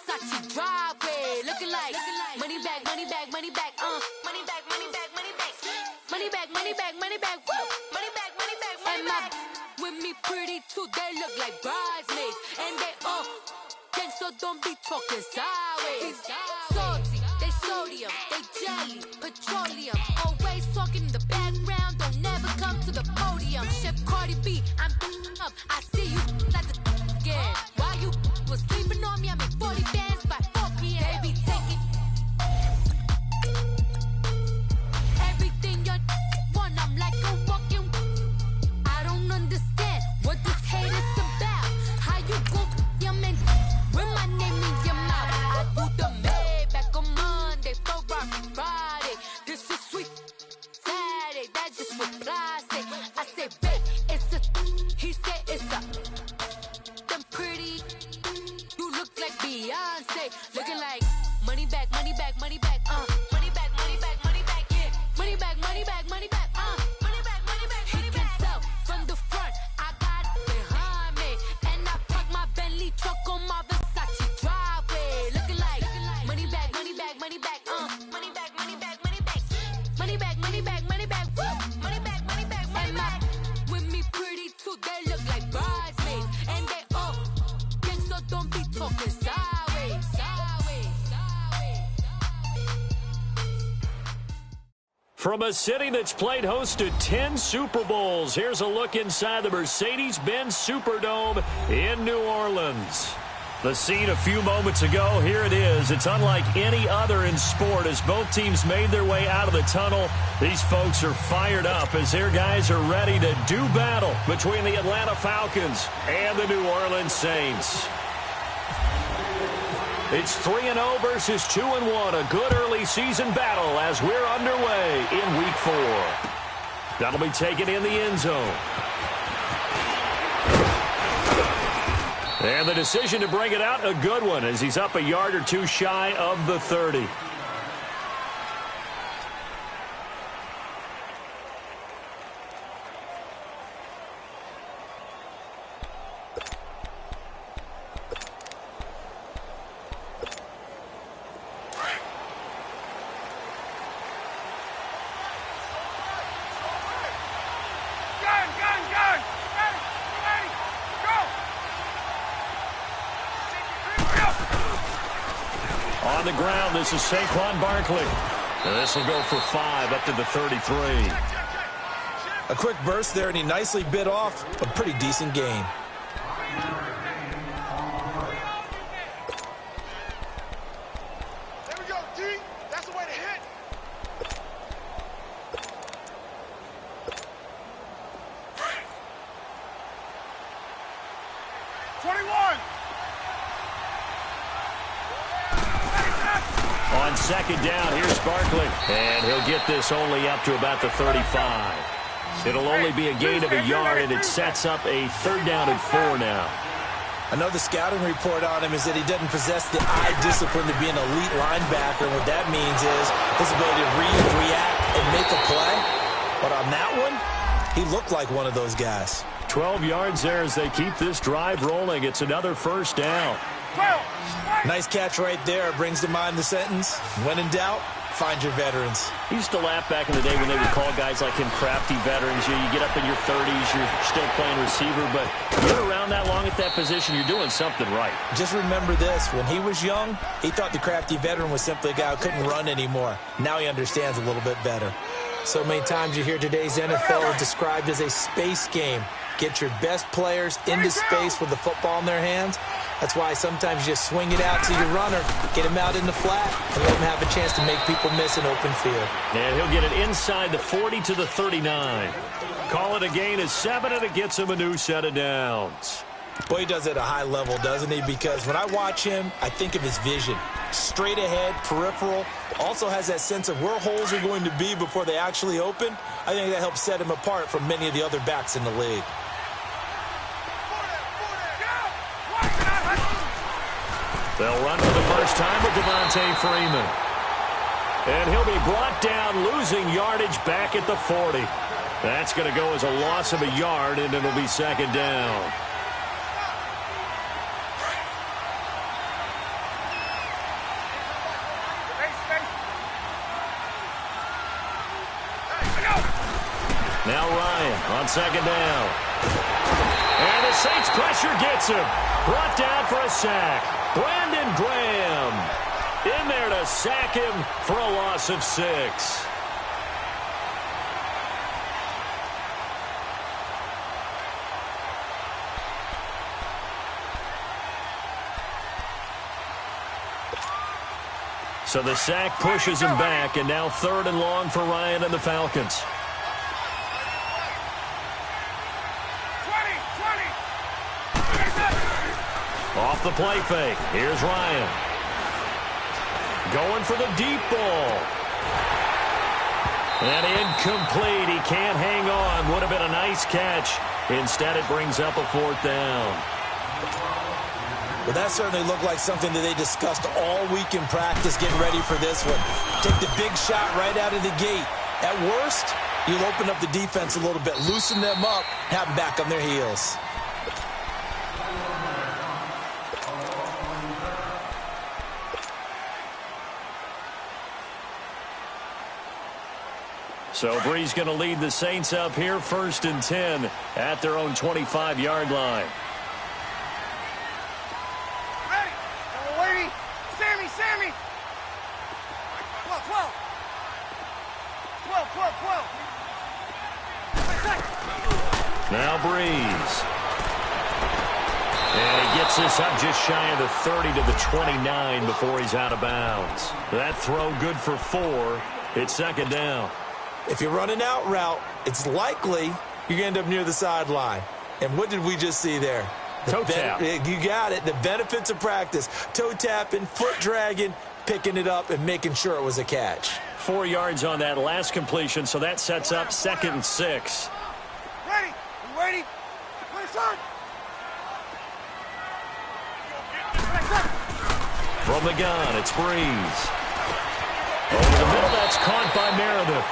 Versace driveway, looking like money back, money back, money back, money back, money back, money back, money back, money back, money back, woo, money back, money back, money back. With me pretty too, they look like bridesmaids, and they gang, so don't be talking sideways. Salty, they sodium, they jelly, petroleum, always talking in the background, don't never come to the podium. Chef Cardi B, I'm up, I see you like the again. While you was sleeping on me, I made 40 bands by 4 p.m. Baby, take it. Everything you want, I'm like a walking. I don't understand what this hate is about. How you go, your man, with my name in your mouth. I do the Maybach on Monday, Ferrari Friday. This is sweet Saturday, that's just what plastic. I say, babe, it's a, he said it's a. Them pretty, you look like Beyonce, looking like money back, money back, money back, money back, money back, money back, yeah, money back, money back, money back, money back, money back. He can tell from the front, I got it behind me, and I park my Bentley truck on my Versace driveway, looking like money back, money back, money back, money back, money back, money back, money back, money back, money back, woo, money back, money back, money back. With me pretty too, they look like bridesmaids, and they gang, so don't be talking sideways, sideways, sideways. From a city that's played host to 10 Super Bowls, here's a look inside the Mercedes-Benz Superdome in New Orleans. The scene a few moments ago, here it is. It's unlike any other in sport as both teams made their way out of the tunnel. These folks are fired up as their guys are ready to do battle between the Atlanta Falcons and the New Orleans Saints. It's 3-0 versus 2-1, a good early season battle as we're underway in Week 4. That'll be taken in the end zone. And the decision to bring it out, a good one, as he's up a yard or two shy of the 30. On the ground, this is Saquon Barkley. And this will go for 5 up to the 33. A quick burst there, and he nicely bit off a pretty decent gain. There we go, D. That's the way to hit. On second down, here's Barkley. And he'll get this only up to about the 35. It'll only be a gain of a yard, and it sets up a 3rd down and 4 now. Another scouting report on him is that he doesn't possess the eye discipline to be an elite linebacker. What that means is his ability to read, react, and make a play. But on that one, he looked like one of those guys. 12 yards there as they keep this drive rolling. It's another 1st down. Nice catch right there. Brings to mind the sentence, when in doubt, find your veterans. He used to laugh back in the day when they would call guys like him crafty veterans. You get up in your 30s, you're still playing receiver, but you're around that long at that position, you're doing something right. Just remember this. When he was young, he thought the crafty veteran was simply a guy who couldn't run anymore. Now he understands a little bit better. So many times you hear today's NFL described as a space game. Get your best players into space with the football in their hands. That's why sometimes you just swing it out to your runner, get him out in the flat, and let him have a chance to make people miss an open field. And he'll get it inside the 40 to the 39. Call it a gain of 7, and it gets him a new set of downs. Boy, he does it at a high level, doesn't he? Because when I watch him, I think of his vision. Straight ahead, peripheral, also has that sense of where holes are going to be before they actually open. I think that helps set him apart from many of the other backs in the league. They'll run for the first time with Devontae Freeman. And he'll be brought down, losing yardage back at the 40. That's going to go as a loss of a yard, and it'll be 2nd down. Now Ryan on second down. And the Saints pressure gets him. Brought down for a sack. Brandon Graham in there to sack him for a loss of 6. So the sack pushes him back, and now 3rd and long for Ryan and the Falcons. 20. Off the play fake. Here's Ryan. Going for the deep ball. And incomplete. He can't hang on. Would have been a nice catch. Instead, it brings up a 4th down. Well, that certainly looked like something that they discussed all week in practice getting ready for this one. Take the big shot right out of the gate. At worst, you'll open up the defense a little bit, loosen them up, have them back on their heels. So Bree's going to lead the Saints up here, 1st and 10 at their own 25-yard line. Ready. And we're waiting. Sammy. 12. 12. Now Breeze. And he gets this up just shy of the 30 to the 29 before he's out of bounds. That throw good for 4. It's 2nd down. If you're running out route, it's likely you're going to end up near the sideline. And what did we just see there? Toe tap. You got it. The benefits of practice. Toe tapping, foot dragging, picking it up, and making sure it was a catch. 4 yards on that last completion, so that sets up 2nd and 6. Ready. We waiting. When it's on. From the gun, it's Breeze. Over the middle, that's caught by Meredith.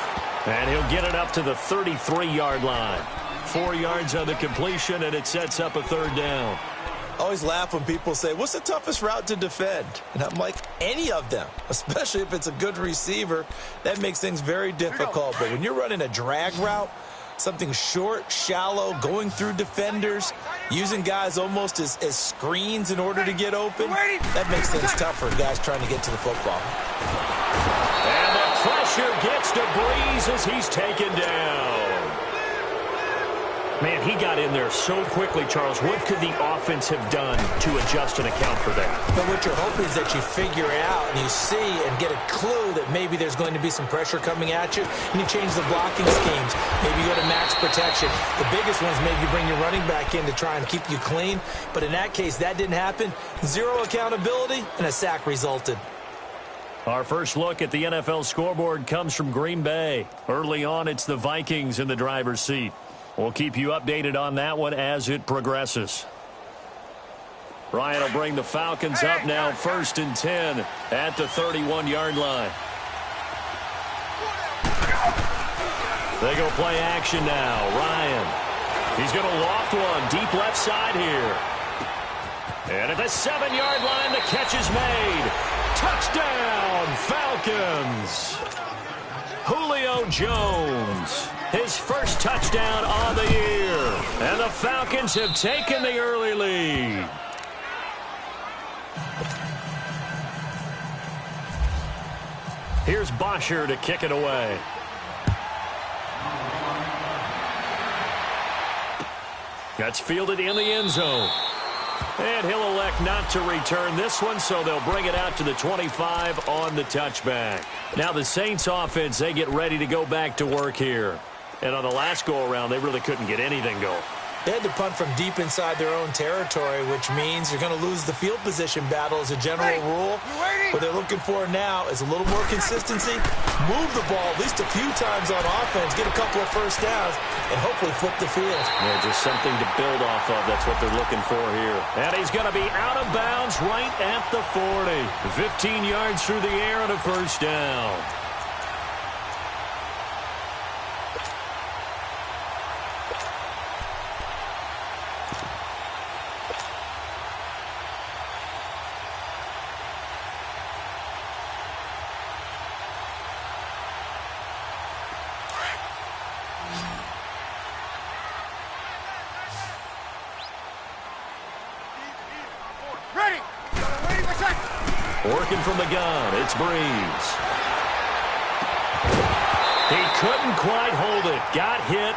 And he'll get it up to the 33-yard line. 4 yards on the completion, and it sets up a 3rd down. I always laugh when people say, what's the toughest route to defend? And I'm like, any of them, especially if it's a good receiver. That makes things very difficult. But when you're running a drag route, something short, shallow, going through defenders, using guys almost as screens in order to get open, that makes things tough for guys trying to get to the football. And the pressure gets to Breeze as he's taken down. Man, he got in there so quickly, Charles. What could the offense have done to adjust and account for that? But what you're hoping is that you figure it out and you see and get a clue that maybe there's going to be some pressure coming at you, and you change the blocking schemes. Maybe you go to max protection. The biggest one is maybe you bring your running back in to try and keep you clean. But in that case, that didn't happen. 0 accountability, and a sack resulted. Our first look at the NFL scoreboard comes from Green Bay. Early on, it's the Vikings in the driver's seat. We'll keep you updated on that one as it progresses. Ryan will bring the Falcons up now, 1st and 10 at the 31-yard line. They go play action now. Ryan. He's going to loft one deep left side here. And at the 7-yard line, the catch is made. Touchdown, Falcons. Julio Jones, his first touchdown on the year. And the Falcons have taken the early lead. Here's Bosher to kick it away. That's fielded in the end zone. And he'll elect not to return this one, so they'll bring it out to the 25 on the touchback. Now the Saints offense, they get ready to go back to work here. And on the last go-around, they really couldn't get anything going. They had to punt from deep inside their own territory, which means you're going to lose the field position battle as a general rule. What they're looking for now is a little more consistency, move the ball at least a few times on offense, get a couple of first downs, and hopefully flip the field. Yeah, just something to build off of. That's what they're looking for here. And he's going to be out of bounds right at the 40. 15 yards through the air and a first down. Working from the gun, it's Breeze. He couldn't quite hold it. Got hit.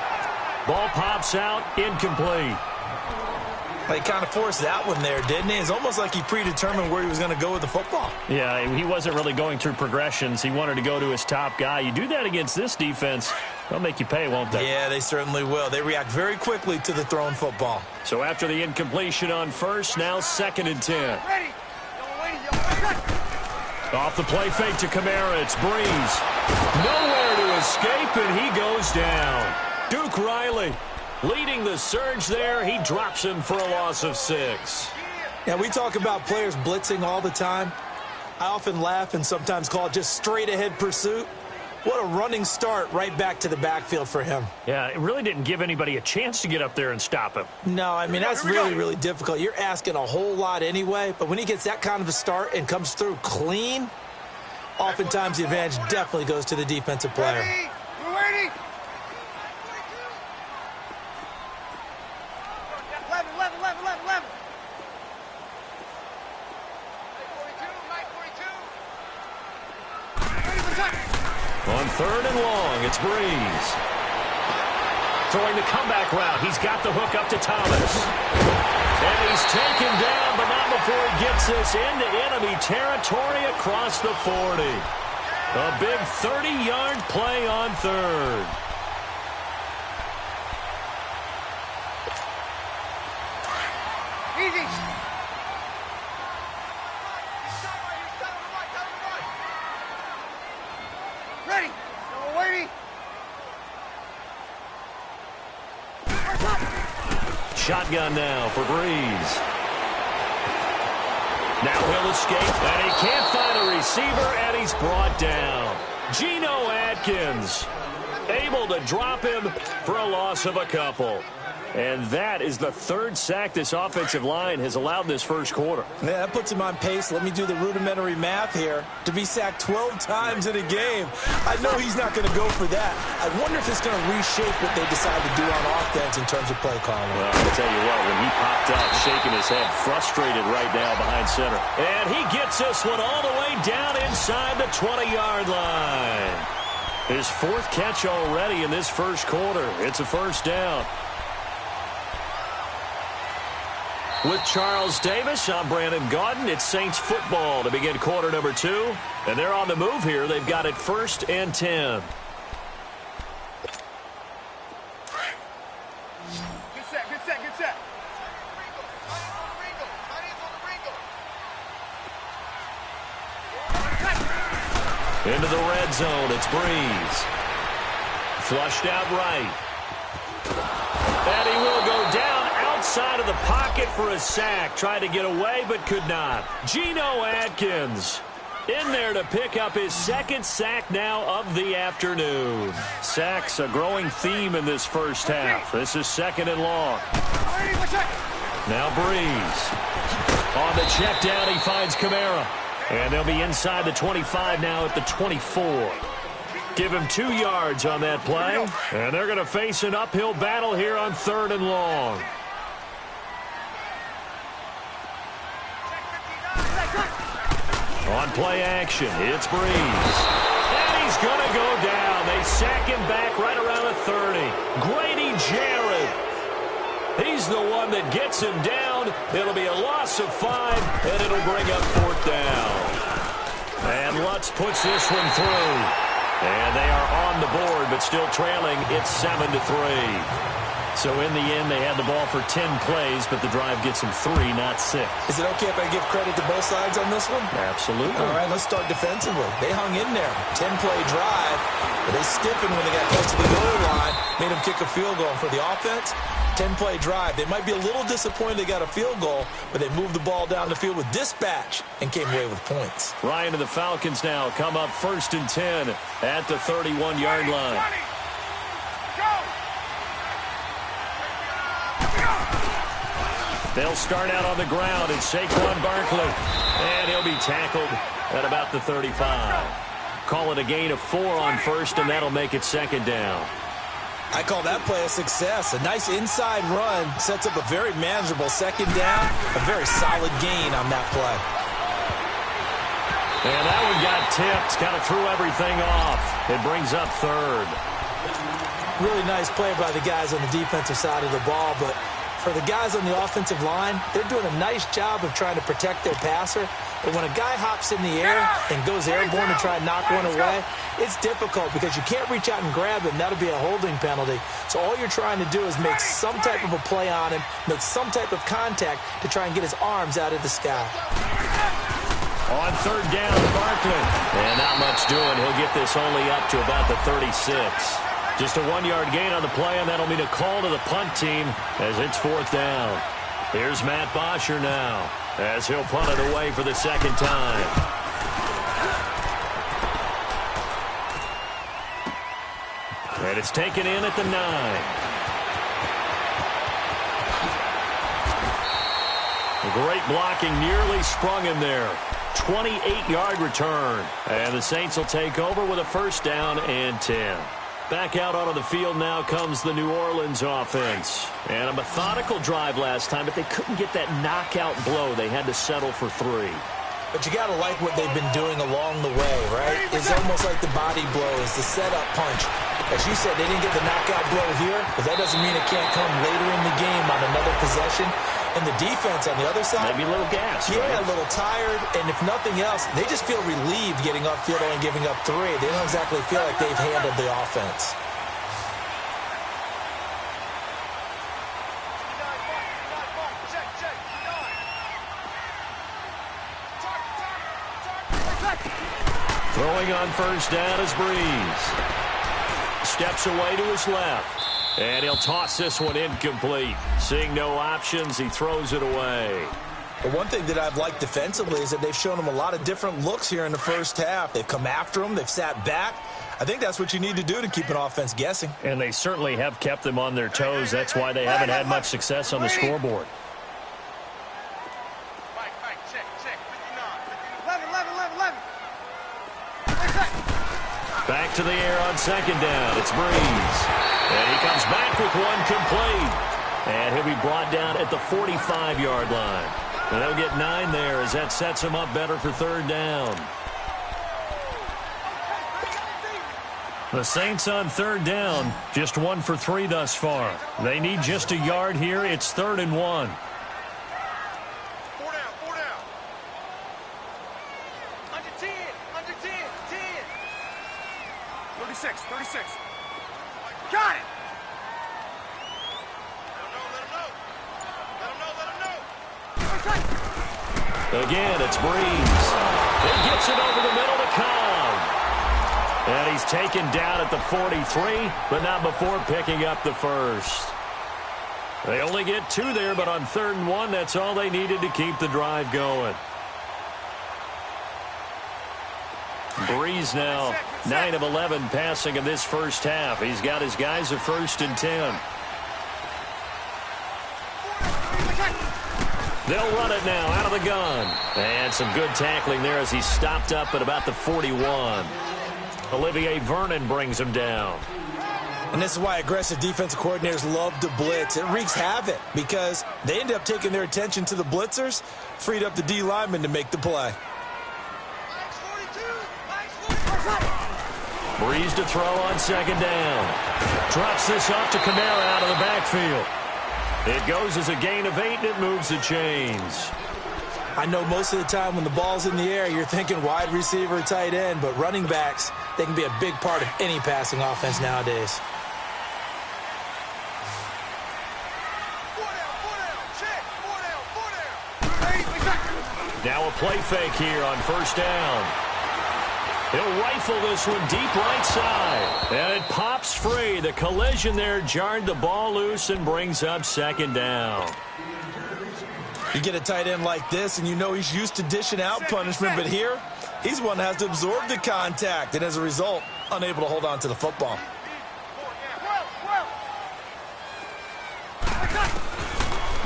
Ball pops out, incomplete. He kind of forced that one there, didn't he? It's almost like he predetermined where he was going to go with the football. Yeah, he wasn't really going through progressions. He wanted to go to his top guy. You do that against this defense, they'll make you pay, won't they? Yeah, they certainly will. They react very quickly to the thrown football. So after the incompletion on first, now 2nd and 10. Ready. Off the play fake to Kamara, it's Breeze. Nowhere to escape, and he goes down. Duke Riley leading the surge there. He drops him for a loss of 6. Yeah, we talk about players blitzing all the time. I often laugh and sometimes call it just straight-ahead pursuit. What a running start right back to the backfield for him. Yeah, it really didn't give anybody a chance to get up there and stop him. No, I mean, that's really, really difficult. You're asking a whole lot anyway, but when he gets that kind of a start and comes through clean, oftentimes the advantage definitely goes to the defensive player. Ready. We're waiting. 11. On 3rd and long, it's Breeze. Throwing the comeback route. He's got the hook up to Thomas. And he's taken down, but not before he gets this into enemy territory across the 40. A big 30-yard play on 3rd. Easy. Ready. We're waiting. Shotgun now for Breeze. Now he'll escape, and he can't find a receiver, and he's brought down. Geno Atkins able to drop him for a loss of a couple. And that is the 3rd sack this offensive line has allowed this first quarter. Yeah, that puts him on pace. Let me do the rudimentary math here. To be sacked 12 times in a game, I know he's not going to go for that. I wonder if it's going to reshape what they decide to do on offense in terms of play calling. Well, I'll tell you what, when he popped up, shaking his head, frustrated right now behind center. And he gets this one all the way down inside the 20-yard line. His 4th catch already in this first quarter. It's a first down. With Charles Davis, I'm Brandon Gaudin. It's Saints football to begin quarter number 2. And they're on the move here. They've got it 1st and 10. Good set. Into the red zone, it's Breeze. Flushed out right. And he will go down outside of the pocket for a sack. Tried to get away, but could not. Geno Atkins in there to pick up his 2nd sack now of the afternoon. Sacks a growing theme in this first half. This is 2nd and long. Now Breeze. On the check down, he finds Kamara. And they'll be inside the 25 now at the 24. Give him 2 yards on that play. And they're going to face an uphill battle here on 3rd and long. On play action, it's Breeze. And he's going to go down. They sack him back right around the 30. Grady Jarrett. He's the one that gets him down. It'll be a loss of 5, and it'll bring up 4th down. And Lutz puts this one through. And they are on the board, but still trailing. It's 7-3. So in the end, they had the ball for 10 plays, but the drive gets them 3, not 6. Is it okay if I give credit to both sides on this one? Absolutely. All right, let's start defensively. They hung in there. 10-play drive, but they stiffened when they got close to the goal line, made them kick a field goal. For the offense, 10-play drive. They might be a little disappointed they got a field goal, but they moved the ball down the field with dispatch and came away with points. Ryan and the Falcons now come up 1st and 10 at the 31-yard line. They'll start out on the ground. It's Saquon Barkley. And he'll be tackled at about the 35. Call it a gain of 4 on 1st, and that'll make it 2nd down. I call that play a success. A nice inside run sets up a very manageable 2nd down. A very solid gain on that play. And that one got tipped, kind of threw everything off. It brings up third. Really nice play by the guys on the defensive side of the ball, but for the guys on the offensive line, they're doing a nice job of trying to protect their passer. But when a guy hops in the air and goes airborne to try and knock one away, it's difficult because you can't reach out and grab him. That'll be a holding penalty. So all you're trying to do is make some type of a play on him, make some type of contact to try and get his arms out of the sky. On third down, Barkley. And not much doing. He'll get this only up to about the 36. Just a 1-yard gain on the play, and that'll mean a call to the punt team as it's fourth down. Here's Matt Bosher now as he'll punt it away for the second time. And it's taken in at the 9. Great blocking, nearly sprung him there. 28-yard return. And the Saints will take over with a first down and 10. Back out onto the field now comes the New Orleans offense. And a methodical drive last time, but they couldn't get that knockout blow. They had to settle for 3. But you got to like what they've been doing along the way, right? It's almost like the body blows, the setup punch. As you said, they didn't get the knockout blow here, but that doesn't mean it can't come later in the game on another possession. And the defense on the other side, maybe a little gas. Yeah, right? A little tired. And if nothing else, they just feel relieved getting upfield and giving up 3. They don't exactly feel like they've handled the offense. Throwing on first down is Breeze. Steps away to his left. And he'll toss this one incomplete. Seeing no options, he throws it away. But one thing that I've liked defensively is that they've shown him a lot of different looks here in the first half. They've come after him. They've sat back. I think that's what you need to do to keep an offense guessing. And they certainly have kept them on their toes. That's why they haven't had much success on the scoreboard. Back to the air on second down. It's Breeze. And he comes back with one complete. And he'll be brought down at the 45-yard line. And they'll get 9 there as that sets him up better for third down. The Saints on third down, just 1 for 3 thus far. They need just a yard here. It's 3rd and 1. 4 down. Under 10, 10. 36. Got it. Let him know. Again, it's Breeze. He gets it over the middle to Cobb. And he's taken down at the 43, but not before picking up the first. They only get 2 there, but on 3rd and 1, that's all they needed to keep the drive going. Breeze now 9 of 11 passing in this first half. He's got his guys at 1st and 10. They'll run it now out of the gun. And some good tackling there as he stopped up at about the 41. Olivier Vernon brings him down. And this is why aggressive defensive coordinators love to blitz. It wreaks havoc because they end up taking their attention to the blitzers, freed up the D lineman to make the play. Breeze to throw on second down. Drops this off to Kamara out of the backfield. It goes as a gain of 8, and it moves the chains. I know most of the time when the ball's in the air, you're thinking wide receiver, tight end, but running backs, they can be a big part of any passing offense nowadays. Now a play fake here on first down. He'll rifle this one deep right side. And it pops free. The collision there jarred the ball loose and brings up second down. You get a tight end like this, and you know he's used to dishing out punishment, but here, he's one that has to absorb the contact, and as a result, unable to hold on to the football.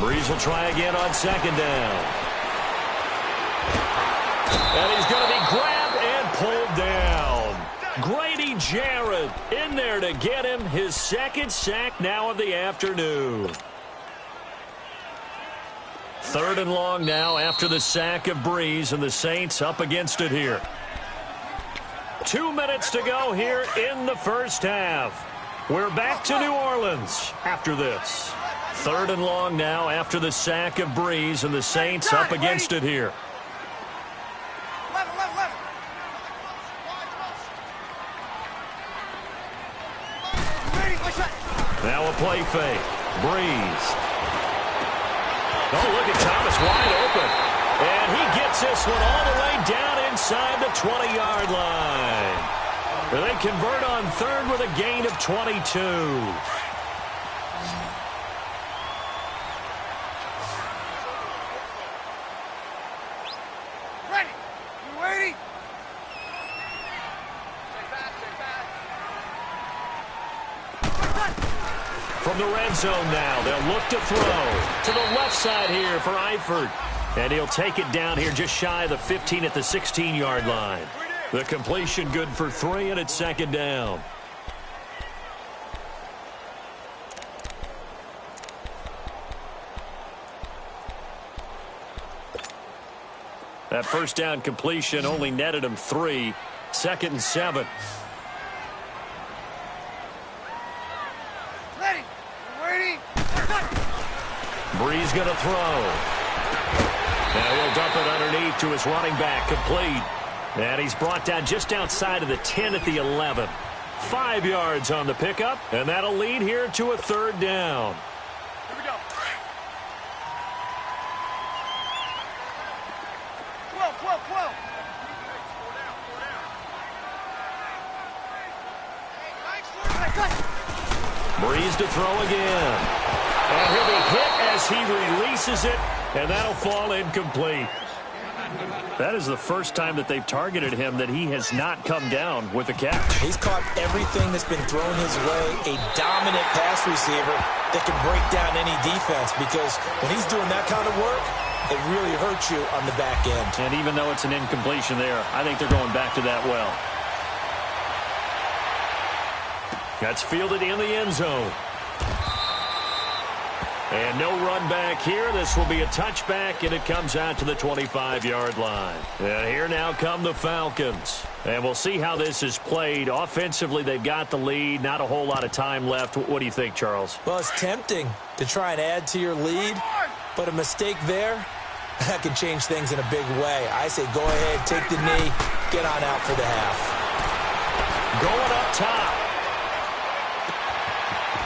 Breeze will try again on second down. And he's going to be grabbed and pulled down. Grady Jarrett in there to get him his second sack now of the afternoon. 3rd and long now after the sack of Breeze, and the Saints up against it here. 2 minutes to go here in the first half. We're back to New Orleans after this. 3rd and long now after the sack of Breeze, and the Saints up against it here. Now a play fake. Breeze. Oh, look at Thomas wide open. And he gets this one all the way down inside the 20-yard line. They convert on 3rd with a gain of 22. Ready? You ready? Stay back, stay back. From the red zone now, they'll look to throw to the left side here for Eifert. And he'll take it down here just shy of the 15 at the 16-yard line. The completion good for 3, and it's 2nd down. That first down completion only netted him 3. 2nd and 7. Ready? You ready? Breeze going to throw. Now he'll dump it underneath to his running back, complete. And he's brought down just outside of the 10 at the 11. 5 yards on the pickup, and that'll lead here to a 3rd down. Here we go. 12, 12, 12. Breeze to throw again. And he'll be hit as he releases it, and that'll fall incomplete. That is the first time that they've targeted him that he has not come down with a catch. He's caught everything that's been thrown his way. A dominant pass receiver that can break down any defense, because when he's doing that kind of work, it really hurts you on the back end. And even though it's an incompletion there, I think they're going back to that well. That's fielded in the end zone. And no run back here. This will be a touchback, and it comes out to the 25-yard line. And here now come the Falcons. And we'll see how this is played. Offensively, they've got the lead. Not a whole lot of time left. What do you think, Charles? Well, it's tempting to try and add to your lead, but a mistake there, that can change things in a big way. I say go ahead, take the knee, get on out for the half. Going up top.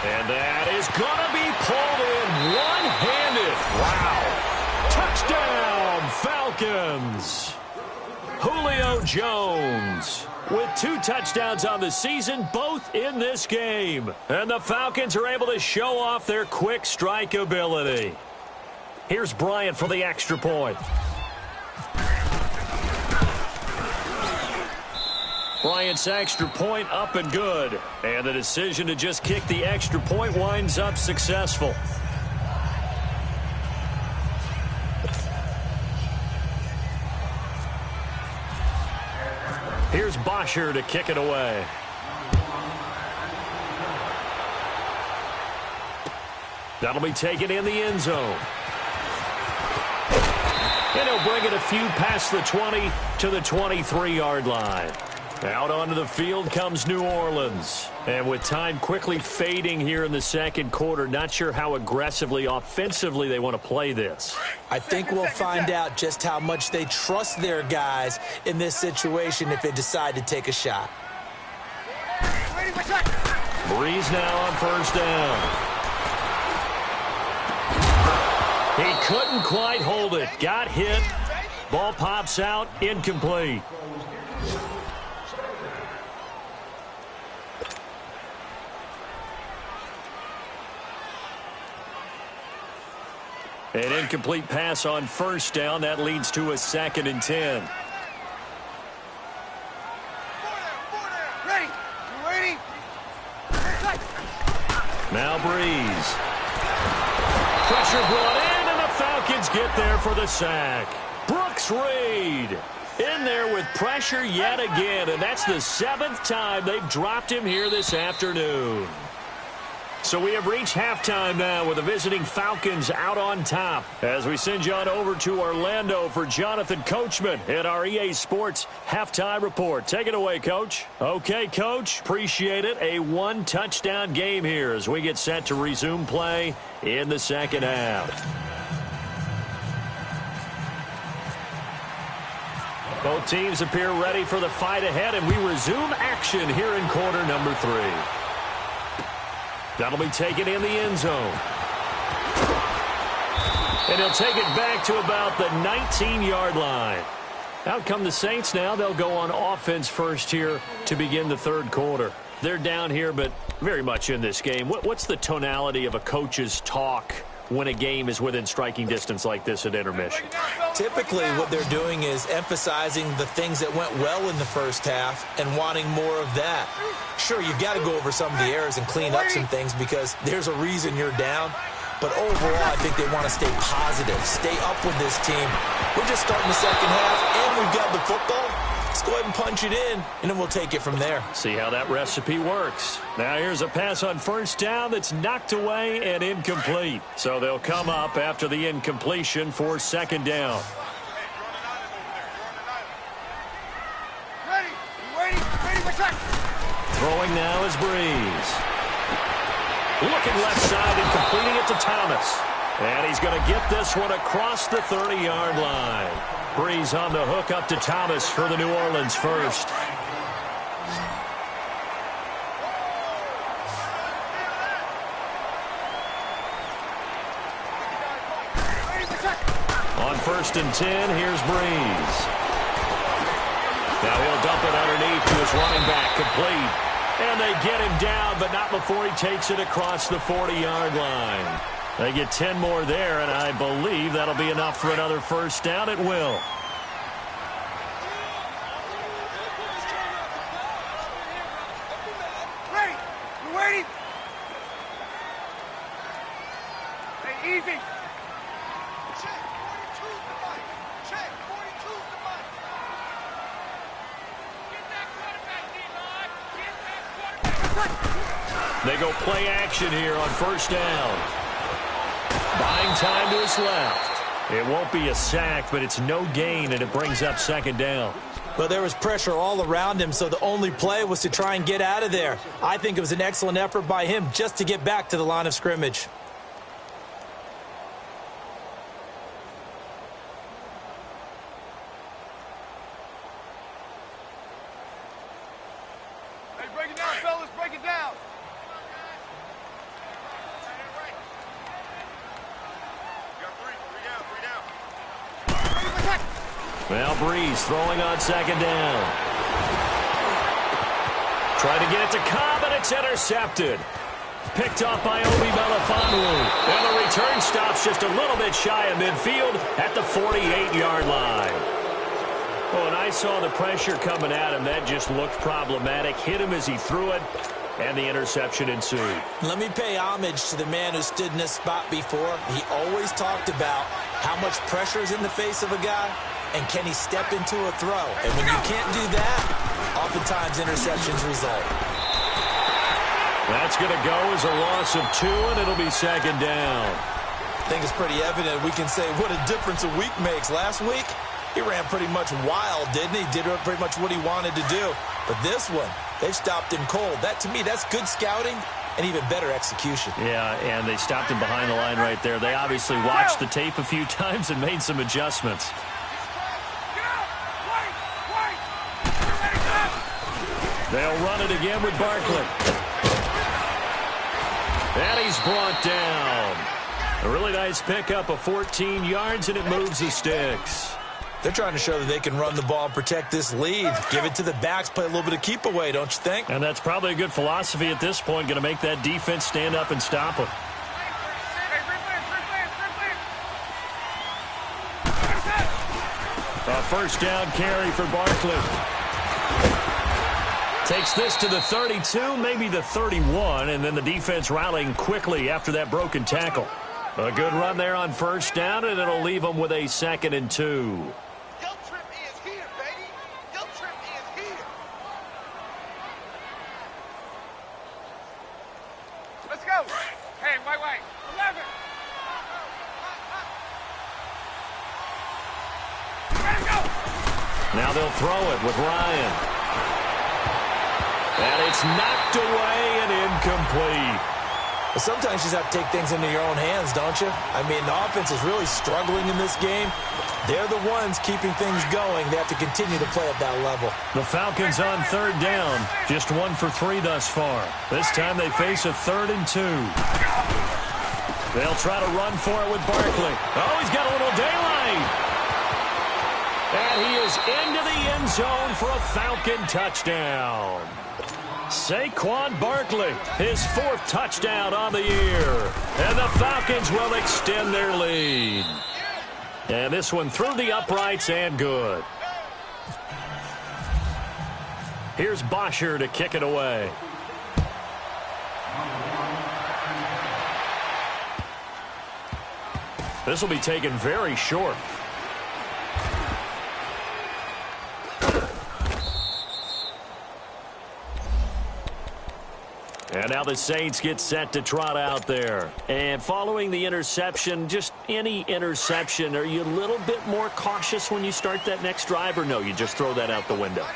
And that is going to be pulled in one-handed. Wow. Touchdown, Falcons. Julio Jones with 2 touchdowns on the season, both in this game. And the Falcons are able to show off their quick strike ability. Here's Bryant for the extra point. Bryant's extra point up and good. And the decision to just kick the extra point winds up successful. Here's Bosher to kick it away. That'll be taken in the end zone. And he'll bring it a few past the 20 to the 23-yard line. Out onto the field comes New Orleans. And with time quickly fading here in the second quarter, not sure how aggressively, offensively they want to play this. I think we'll find out just how much they trust their guys in this situation if they decide to take a shot. Breeze now on first down. He couldn't quite hold it. Got hit. Ball pops out. Incomplete. An incomplete pass on first down. That leads to a 2nd and 10. Ready? You ready? Now Breeze. Pressure brought in, and the Falcons get there for the sack. Brooks Reed in there with pressure yet again, and that's the 7th time they've dropped him here this afternoon. So we have reached halftime now with the visiting Falcons out on top. As we send you on over to Orlando for Jonathan Coachman at our EA Sports Halftime Report. Take it away, Coach. Okay, Coach. Appreciate it. A one-touchdown game here as we get set to resume play in the second half. Both teams appear ready for the fight ahead, and we resume action here in quarter number 3. That'll be taken in the end zone. And he'll take it back to about the 19-yard line. Out come the Saints now. They'll go on offense first here to begin the third quarter. They're down here, but very much in this game. What's the tonality of a coach's talk when a game is within striking distance like this at intermission? Typically, what they're doing is emphasizing the things that went well in the first half and wanting more of that. Sure, you've got to go over some of the errors and clean up some things because there's a reason you're down. But overall, I think they want to stay positive, stay up with this team. We're just starting the second half, and we've got the football. Let's go ahead and punch it in, and then we'll take it from there. See how that recipe works. Now here's a pass on first down that's knocked away and incomplete. So they'll come up after the incompletion for second down. Ready, protect. Throwing now is Breeze. Looking left side and completing it to Thomas. And he's going to get this one across the 30-yard line. Breeze on the hook up to Thomas for the New Orleans first. On 1st and 10, here's Breeze. Now he'll dump it underneath to his running back, complete. And they get him down, but not before he takes it across the 40-yard line. They get 10 more there, and I believe that'll be enough for another first down. It will. Ready, you waiting? Hey, easy. Check, 42's the mic. Check, 42's the mic. Get that quarterback, D-line. Get that quarterback. They go play action here on first down. Buying time to his left. It won't be a sack, but it's no gain, and it brings up second down. Well, there was pressure all around him, so the only play was to try and get out of there. I think it was an excellent effort by him just to get back to the line of scrimmage. Hey, break it down, fellas, break it down. Well, Breeze throwing on second down. Trying to get it to Cobb, and it's intercepted. Picked off by Obi Melifonwu. And the return stops just a little bit shy of midfield at the 48-yard line. Oh, and I saw the pressure coming at him. That just looked problematic. Hit him as he threw it, and the interception ensued. Let me pay homage to the man who stood in this spot before. He always talked about how much pressure is in the face of a guy, and can he step into a throw? And when you can't do that, oftentimes interceptions result. That's going to go as a loss of 2, and it'll be second down. I think it's pretty evident. We can say what a difference a week makes. Last week, he ran pretty much wild, didn't he? Did pretty much what he wanted to do. But this one, they've stopped him cold. That, to me, that's good scouting and even better execution. Yeah, and they stopped him behind the line right there. They obviously watched the tape a few times and made some adjustments. They'll run it again with Barkley. And he's brought down. A really nice pickup of 14 yards, and it moves the sticks. They're trying to show that they can run the ball and protect this lead. Give it to the backs, play a little bit of keep away, don't you think? And that's probably a good philosophy at this point, going to make that defense stand up and stop them. A first down carry for Barkley. Takes this to the 32, maybe the 31, and then the defense rallying quickly after that broken tackle. A good run there on first down, and it'll leave them with a 2nd and 2. Let's go. they'll throw it with Ryan. And it's knocked away and incomplete. But sometimes you just have to take things into your own hands, don't you? I mean, the offense is really struggling in this game. They're the ones keeping things going. They have to continue to play at that level. The Falcons on third down. Just 1 for 3 thus far. This time they face a 3rd and 2. They'll try to run for it with Barkley. Oh, he's got a little daylight. And he is into the end zone for a Falcon touchdown. Saquon Barkley, his 4th touchdown on the year. And the Falcons will extend their lead. And this one through the uprights and good. Here's Bosher to kick it away. This will be taken very short. And now the Saints get set to trot out there. And following the interception, just any interception, are you a little bit more cautious when you start that next drive, or no, you just throw that out the window?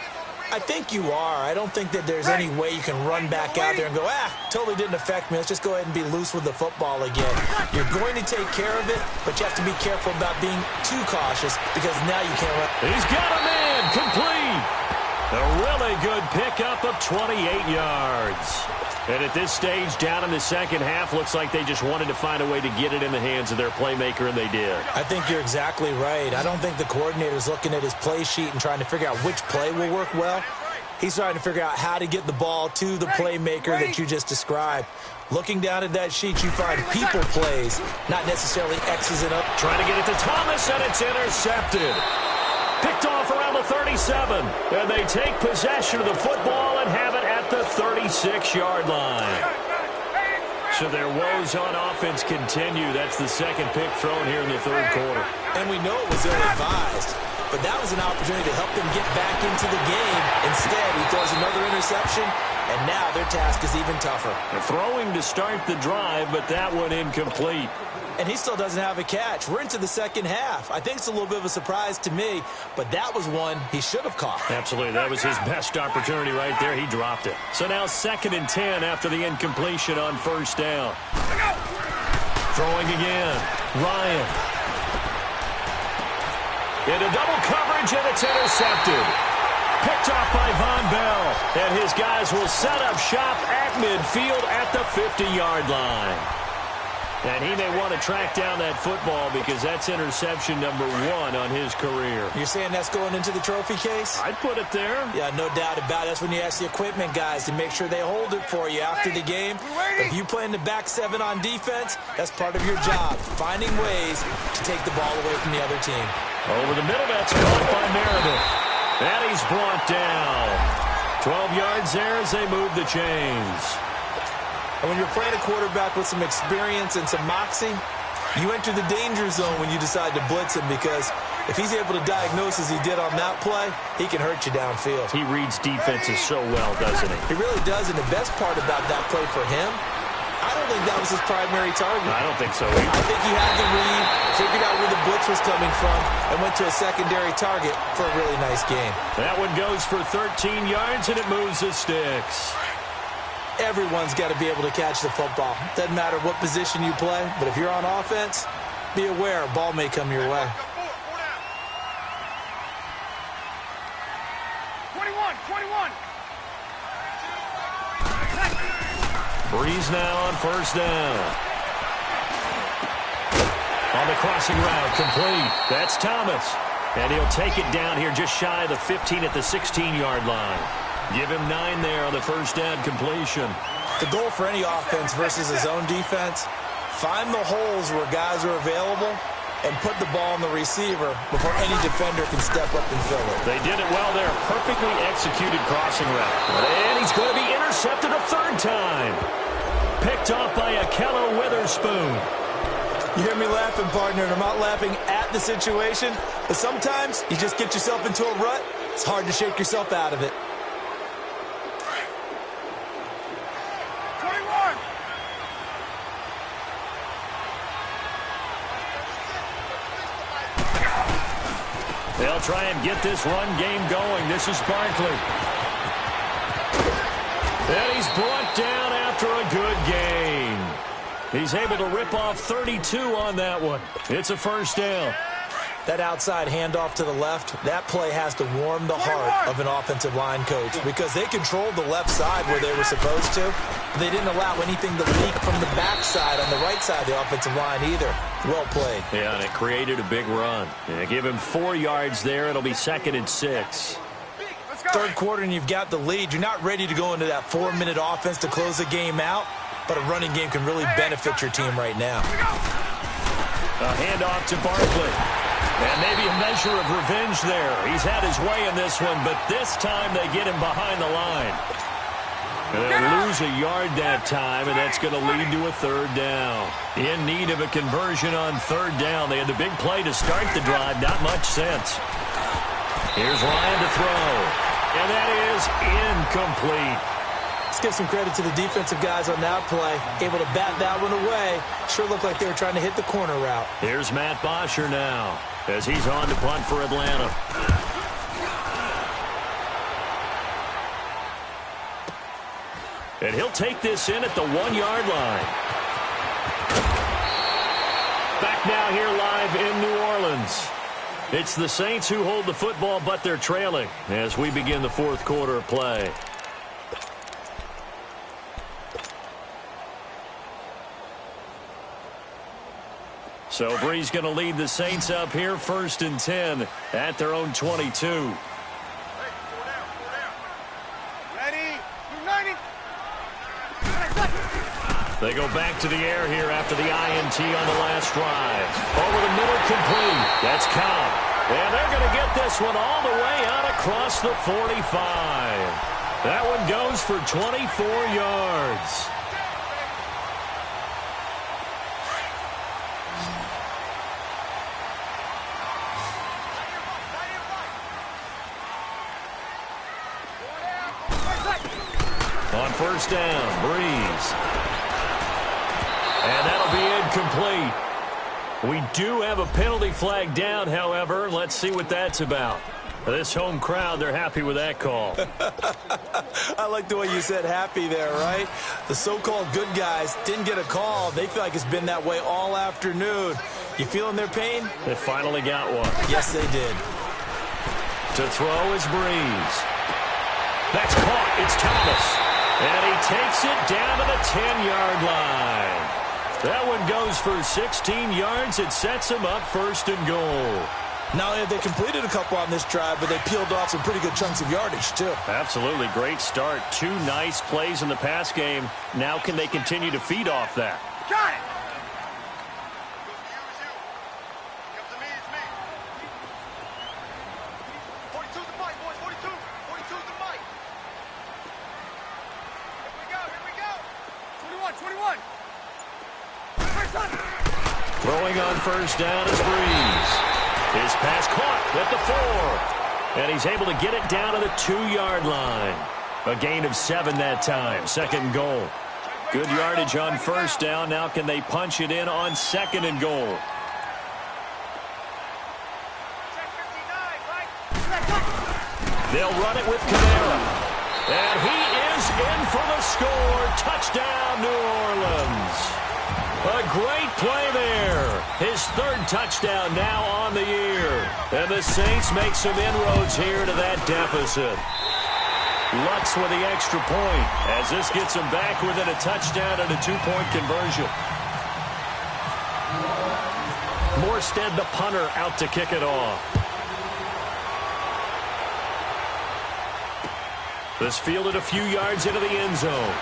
I think you are. I don't think that there's any way you can run back out there and go, totally didn't affect me. Let's just go ahead and be loose with the football again. You're going to take care of it, but you have to be careful about being too cautious because now you can't run. He's got a man complete. A really good pickup of 28 yards. And at this stage, down in the second half, looks like they just wanted to find a way to get it in the hands of their playmaker, and they did. I think you're exactly right. I don't think the coordinator's looking at his play sheet and trying to figure out which play will work well. He's trying to figure out how to get the ball to the playmaker that you just described. Looking down at that sheet, you find people plays, not necessarily X's and up. Trying to get it to Thomas, and it's intercepted. Picked off around the 37, and they take possession of the football and have it at the 36-yard line. So their woes on offense continue. That's the second pick thrown here in the third quarter. And we know it was ill-advised, but that was an opportunity to help them get back into the game. Instead, he throws another interception, and now their task is even tougher. They're throwing to start the drive, but that one incomplete. And he still doesn't have a catch. We're into the second half. I think it's a little bit of a surprise to me, but that was one he should have caught. Absolutely. That was his best opportunity right there. He dropped it. So now 2nd and 10 after the incompletion on first down. Throwing again. Ryan. Into double coverage, and it's intercepted. Picked off by Von Bell. And his guys will set up shop at midfield at the 50-yard line. And he may want to track down that football because that's interception number 1 on his career. You're saying that's going into the trophy case? I'd put it there. Yeah, no doubt about it. That's when you ask the equipment guys to make sure they hold it for you after the game. If you play in the back 7 on defense, that's part of your job, finding ways to take the ball away from the other team. Over the middle, that's caught by Meredith. And he's brought down. 12 yards there as they move the chains. And when you're playing a quarterback with some experience and some moxie, you enter the danger zone when you decide to blitz him because if he's able to diagnose as he did on that play, he can hurt you downfield. He reads defenses so well, doesn't he? He really does, and the best part about that play for him, I don't think that was his primary target. I don't think so either. I think he had the read, figured out where the blitz was coming from, and went to a secondary target for a really nice game. That one goes for 13 yards, and it moves the sticks. Everyone's got to be able to catch the football. Doesn't matter what position you play, but if you're on offense, be aware a ball may come your way. 21. Breeze now on first down. On the crossing route, complete. That's Thomas. And he'll take it down here just shy of the 15 at the 16-yard line. Give him 9 there on the first down completion. The goal for any offense versus his own defense, find the holes where guys are available and put the ball on the receiver before any defender can step up and fill it. They did it well there. Perfectly executed crossing route. And he's going to be intercepted a 3rd time. Picked off by Akello Witherspoon. You hear me laughing, partner, and I'm not laughing at the situation, but sometimes you just get yourself into a rut. It's hard to shake yourself out of it. They'll try and get this run game going. This is Barkley. And he's brought down after a good gain. He's able to rip off 32 on that one. It's a first down. That outside handoff to the left, that play has to warm the heart of an offensive line coach because they controlled the left side where they were supposed to. They didn't allow anything to leak from the backside on the right side of the offensive line either. Well played. Yeah, and it created a big run. Yeah, give him 4 yards there. It'll be 2nd and 6. Third quarter and you've got the lead. You're not ready to go into that 4-minute offense to close the game out, but a running game can really benefit your team right now. A handoff to Barkley. And maybe a measure of revenge there. He's had his way in this one, but this time they get him behind the line. And they lose a yard that time, and that's going to lead to a 3rd down. In need of a conversion on 3rd down. They had the big play to start the drive. Not much sense. Here's Ryan to throw. And that is incomplete. Let's give some credit to the defensive guys on that play. Able to bat that one away. Sure looked like they were trying to hit the corner route. Here's Matt Bosher now as he's on to punt for Atlanta. And he'll take this in at the 1-yard line. Back now here live in New Orleans. It's the Saints who hold the football, but they're trailing as we begin the 4th quarter of play. So Bree's going to lead the Saints up here, 1st and 10 at their own 22. Ready? United. They go back to the air here after the INT on the last drive. Over the middle, complete. That's Cobb. And they're going to get this one all the way out across the 45. That one goes for 24 yards. On 1st down, Breeze. And that'll be incomplete. We do have a penalty flag down, however. Let's see what that's about. This home crowd, they're happy with that call. I like the way you said happy there, right? The so-called good guys didn't get a call. They feel like it's been that way all afternoon. You feeling their pain? They finally got one. Yes, they did. To throw is Breeze. That's caught. It's Thomas. And he takes it down to the 10-yard line. That one goes for 16 yards. It sets him up 1st and goal. Not only have they completed a couple on this drive, but they peeled off some pretty good chunks of yardage, too. Absolutely. Great start. 2 nice plays in the pass game. Now can they continue to feed off that? Got it. Throwing on 1st down is Breeze. His pass caught at the 4. And he's able to get it down to the 2-yard line. A gain of 7 that time. 2nd and goal. Good yardage on 1st down. Now can they punch it in on 2nd and goal? They'll run it with Kamara. And he is in for the score. Touchdown, New Orleans. A great play there. His 3rd touchdown now on the year. And the Saints make some inroads here to that deficit. Lutz with the extra point as this gets him back within a touchdown and a 2-point conversion. Morstead, the punter, out to kick it off. This fielded a few yards into the end zone.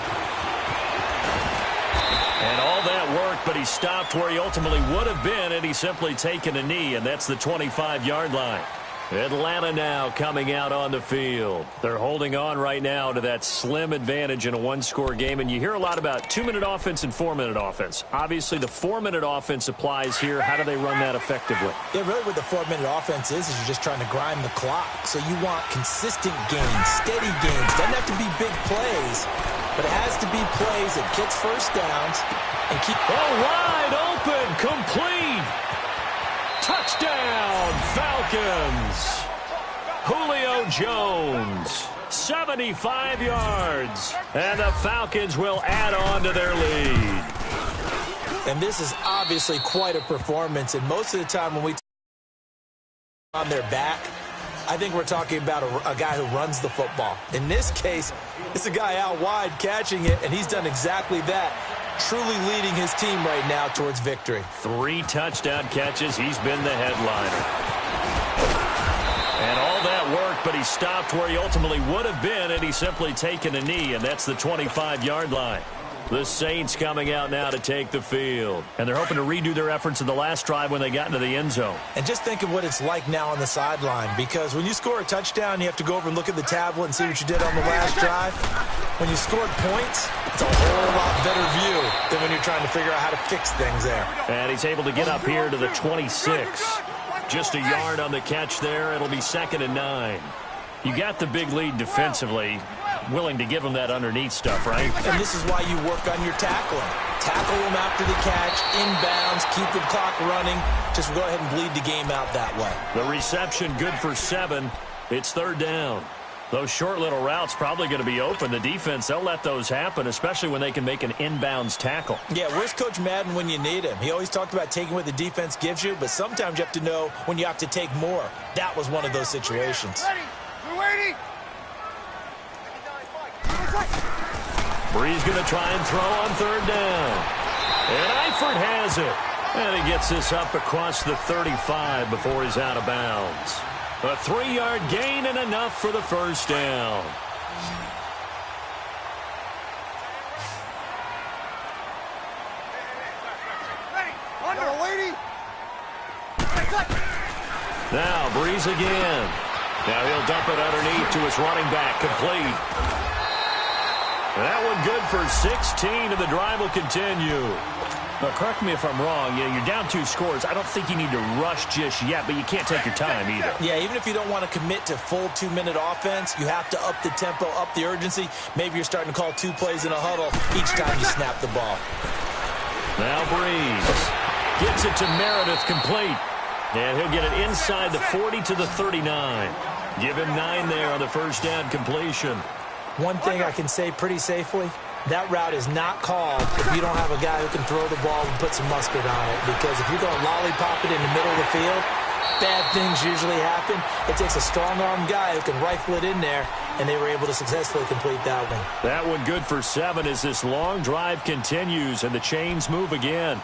And all that work, but he stopped where he ultimately would have been, and he's simply taken a knee, and that's the 25-yard line. Atlanta now coming out on the field. They're holding on right now to that slim advantage in a 1-score game, and you hear a lot about 2-minute offense and 4-minute offense. Obviously, the 4-minute offense applies here. How do they run that effectively? Yeah, really what the 4-minute offense is you're just trying to grind the clock. So you want consistent gains, steady gains. Doesn't have to be big plays, but it has to be plays that gets 1st downs and keep... Oh, wide open, complete. Touchdown, Falcons. Julio Jones, 75 yards. And the Falcons will add on to their lead. And this is obviously quite a performance. And most of the time when we on their back, I think we're talking about a guy who runs the football. In this case, it's a guy out wide catching it, and he's done exactly that, truly leading his team right now towards victory. 3 touchdown catches. He's been the headliner. And all that work, but he stopped where he ultimately would have been, and he's simply taken a knee, and that's the 25-yard line. The Saints coming out now to take the field. And they're hoping to redo their efforts in the last drive when they got into the end zone. And just think of what it's like now on the sideline, because when you score a touchdown, you have to go over and look at the tablet and see what you did on the last drive. When you scored points, it's a whole lot better view than when you're trying to figure out how to fix things there. And he's able to get up here to the 26. Just a yard on the catch there. It'll be 2nd and 9. You got the big lead defensively. Willing to give them that underneath stuff, right? And this is why you work on your tackling. Tackle them after the catch, inbounds, keep the clock running. Just go ahead and bleed the game out that way. The reception good for 7. It's 3rd down. Those short little routes probably going to be open. The defense, they'll let those happen, especially when they can make an inbounds tackle. Yeah, where's Coach Madden when you need him? He always talked about taking what the defense gives you, but sometimes you have to know when you have to take more. That was one of those situations. Ready. We're waiting. Brees going to try and throw on 3rd down. And Eifert has it. And he gets this up across the 35 before he's out of bounds. A 3-yard gain and enough for the 1st down. Ready. Under. Waiting. Now Brees again. Now he'll dump it underneath to his running back, complete. That one good for 16, and the drive will continue. Now, correct me if I'm wrong. You're down 2 scores. I don't think you need to rush just yet, but you can't take your time either. Yeah, even if you don't want to commit to full 2-minute offense, you have to up the tempo, up the urgency. Maybe you're starting to call 2 plays in a huddle each time you snap the ball. Now Brees gets it to Meredith, complete. And he'll get it inside the 40 to the 39. Give him 9 there on the 1st down completion. One thing I can say pretty safely, that route is not called if you don't have a guy who can throw the ball and put some mustard on it. Because if you're going to lollipop it in the middle of the field, bad things usually happen. It takes a strong-armed guy who can rifle it in there, and they were able to successfully complete that one. That one good for 7 as this long drive continues and the chains move again.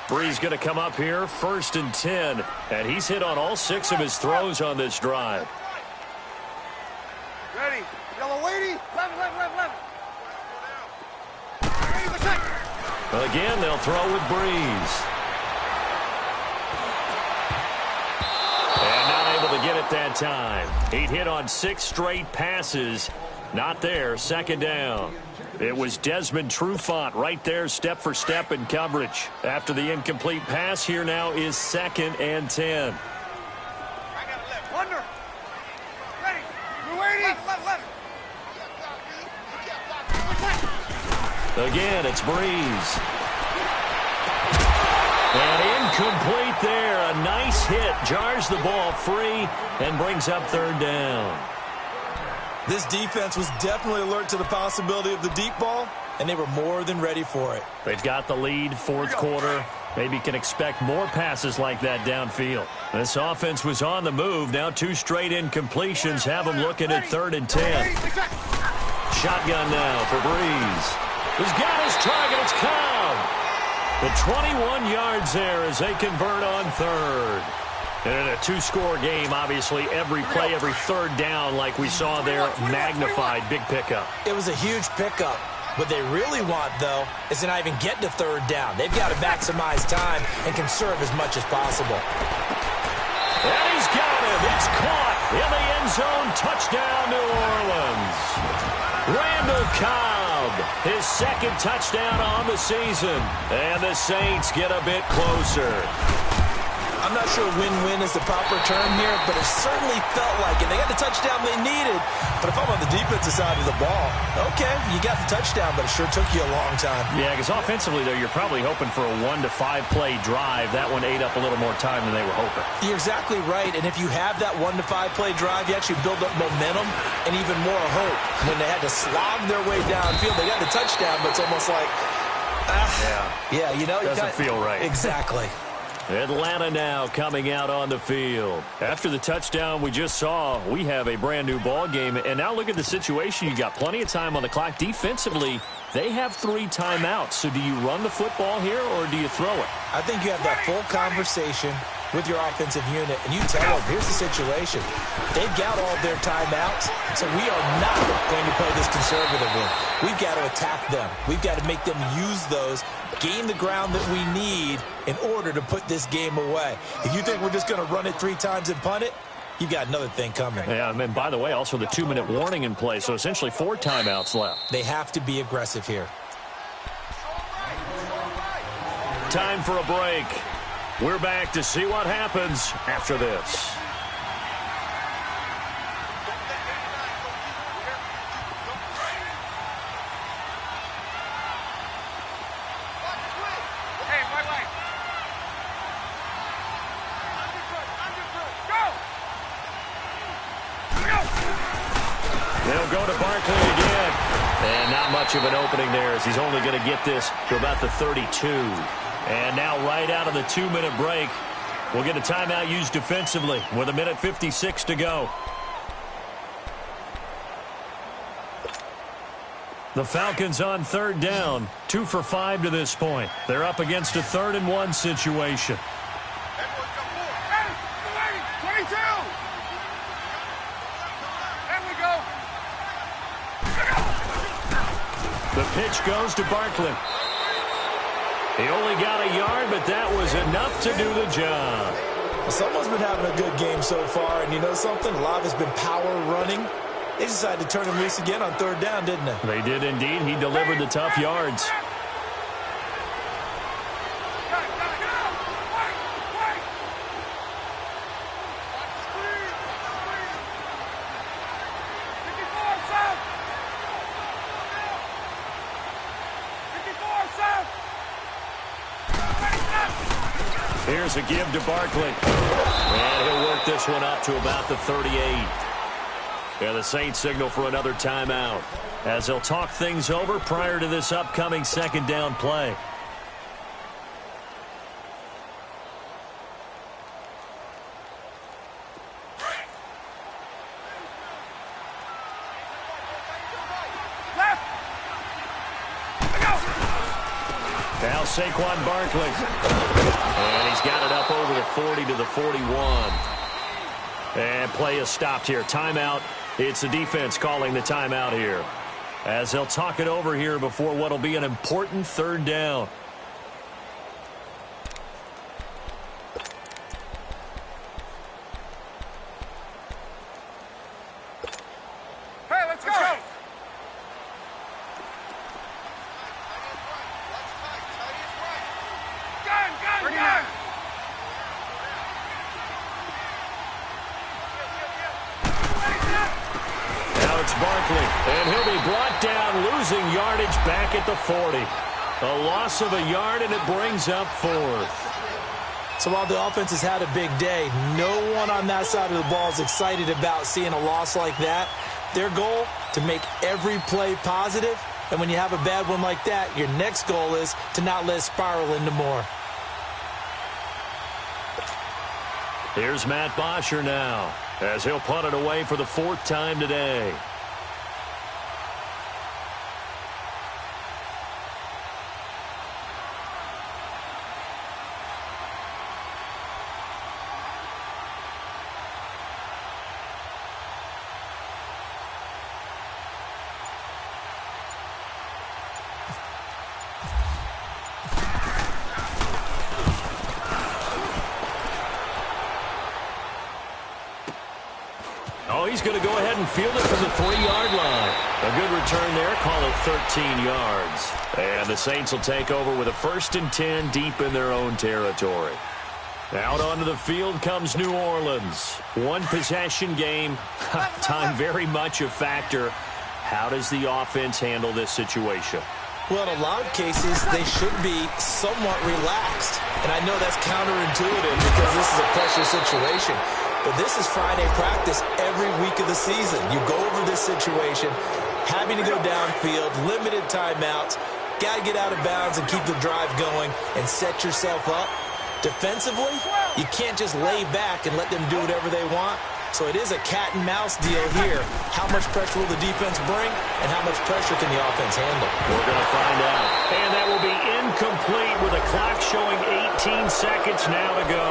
Brees going to come up here, 1st and 10, and he's hit on all 6 of his throws on this drive. Ready. Yellow waiting. Left. Again, they'll throw with Brees. And not able to get it that time. He'd hit on 6 straight passes. Not there, 2nd down. It was Desmond Trufant right there, step for step in coverage. After the incomplete pass, here now is 2nd and 10. Under. Ready. We're waiting. Left. Again, it's Brees. And incomplete there. A nice hit. Jars the ball free and brings up 3rd down. This defense was definitely alert to the possibility of the deep ball, and they were more than ready for it. They've got the lead, 4th quarter. Maybe can expect more passes like that downfield. This offense was on the move. Now 2 straight incompletions have them looking at 3rd and 10. Shotgun now for Brees. He's got his target. It's Cobb. The 21 yards there as they convert on 3rd. And in a 2-score game, obviously, every play, every 3rd down, like we saw there, magnified, big pickup. It was a huge pickup. What they really want, though, is to not even get to 3rd down. They've got to maximize time and conserve as much as possible. And he's got him. It's caught in the end zone. Touchdown, New Orleans. Randall Cobb, his 2nd touchdown on the season. And the Saints get a bit closer. I'm not sure win-win is the proper term here, but it certainly felt like it. They got the touchdown they needed. But if I'm on the defensive side of the ball, okay, you got the touchdown, but it sure took you a long time. Yeah, because offensively, though, you're probably hoping for a 1 to 5 play drive. That one ate up a little more time than they were hoping. You're exactly right. And if you have that 1 to 5 play drive, you actually build up momentum and even more hope. When they had to slog their way downfield, they got the touchdown, but it's almost like, yeah, you know, doesn't feel right. Exactly. Atlanta now coming out on the field. After the touchdown we just saw, we have a brand new ball game. And now look at the situation. You got plenty of time on the clock. Defensively, they have 3 timeouts. So do you run the football here or do you throw it? I think you have that full conversation with your offensive unit, and you tell them, here's the situation. They've got all their timeouts, so we are not going to play this conservatively. We've got to attack them. We've got to make them use those, gain the ground that we need in order to put this game away. If you think we're just going to run it 3 times and punt it, you've got another thing coming. Yeah, and by the way, also the 2-minute warning in play, so essentially 4 timeouts left. They have to be aggressive here. Time for a break. We're back to see what happens after this. They'll go to Barkley again. And not much of an opening there as he's only going to get this to about the 32. And now right out of the 2-minute break, we'll get a timeout used defensively with 1:56 to go. The Falcons on 3rd down, 2 for 5 to this point. They're up against a 3rd and 1 situation. The pitch goes to Barkley. He only got a yard, but that was enough to do the job. Someone's been having a good game so far, and you know something? A lot of it's been power running. They decided to turn him loose again on 3rd down, didn't they? They did indeed. He delivered the tough yards. Here's a give to Barkley. And he'll work this one up to about the 38. And the Saints signal for another timeout as they'll talk things over prior to this upcoming 2nd down play. Now Saquon Barkley. And he's got it up over the 40 to the 41. And play is stopped here. Timeout. It's the defense calling the timeout here as they'll talk it over here before what will be an important 3rd down. Hey, let's go! Gun! Now it's Barkley, and he'll be brought down, losing yardage back at the 40. A loss of a yard, and it brings up 4th. So while the offense has had a big day, no one on that side of the ball is excited about seeing a loss like that. Their goal, to make every play positive, and when you have a bad one like that, your next goal is to not let it spiral into more. Here's Matt Bosher now as he'll punt it away for the 4th time today. Oh, he's going to go ahead and field it from the 3-yard line. A good return there. Call it 13 yards. And the Saints will take over with a 1st and 10 deep in their own territory. Out onto the field comes New Orleans. One possession game. Time very much a factor. How does the offense handle this situation? Well, in a lot of cases, they should be somewhat relaxed. And I know that's counterintuitive because this is a pressure situation. But this is Friday practice every week of the season. You go over this situation, having to go downfield, limited timeouts, got to get out of bounds and keep the drive going and set yourself up. Defensively, you can't just lay back and let them do whatever they want. So it is a cat and mouse deal here. How much pressure will the defense bring, and how much pressure can the offense handle? We're going to find out. And that will be incomplete with a clock showing 18 seconds now to go.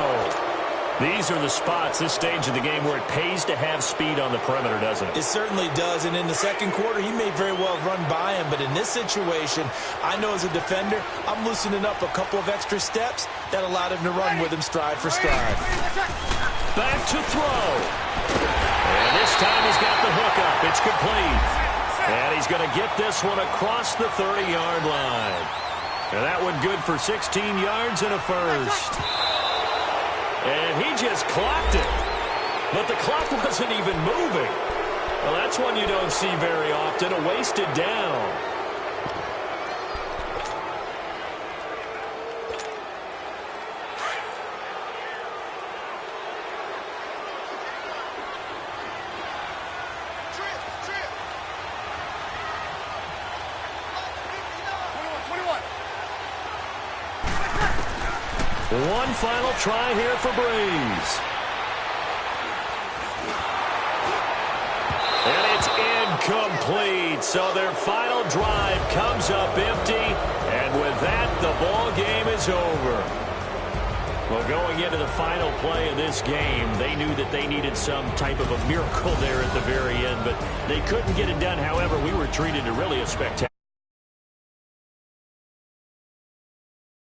These are the spots, this stage of the game, where it pays to have speed on the perimeter, doesn't it? It certainly does. And in the second quarter, he may very well run by him. But in this situation, I know as a defender, I'm loosening up a couple of extra steps that allowed him to run with him stride for stride. Back to throw. And this time he's got the hook up. It's complete. And he's going to get this one across the 30-yard line. And that one good for 16 yards and a first. And he just clocked it. But the clock wasn't even moving. Well, that's one you don't see very often, a wasted down. One final try here for Breeze. And it's incomplete. So their final drive comes up empty. And with that, the ball game is over. Well, going into the final play of this game, they knew that they needed some type of a miracle there at the very end, but they couldn't get it done. However, we were treated to really a spectacular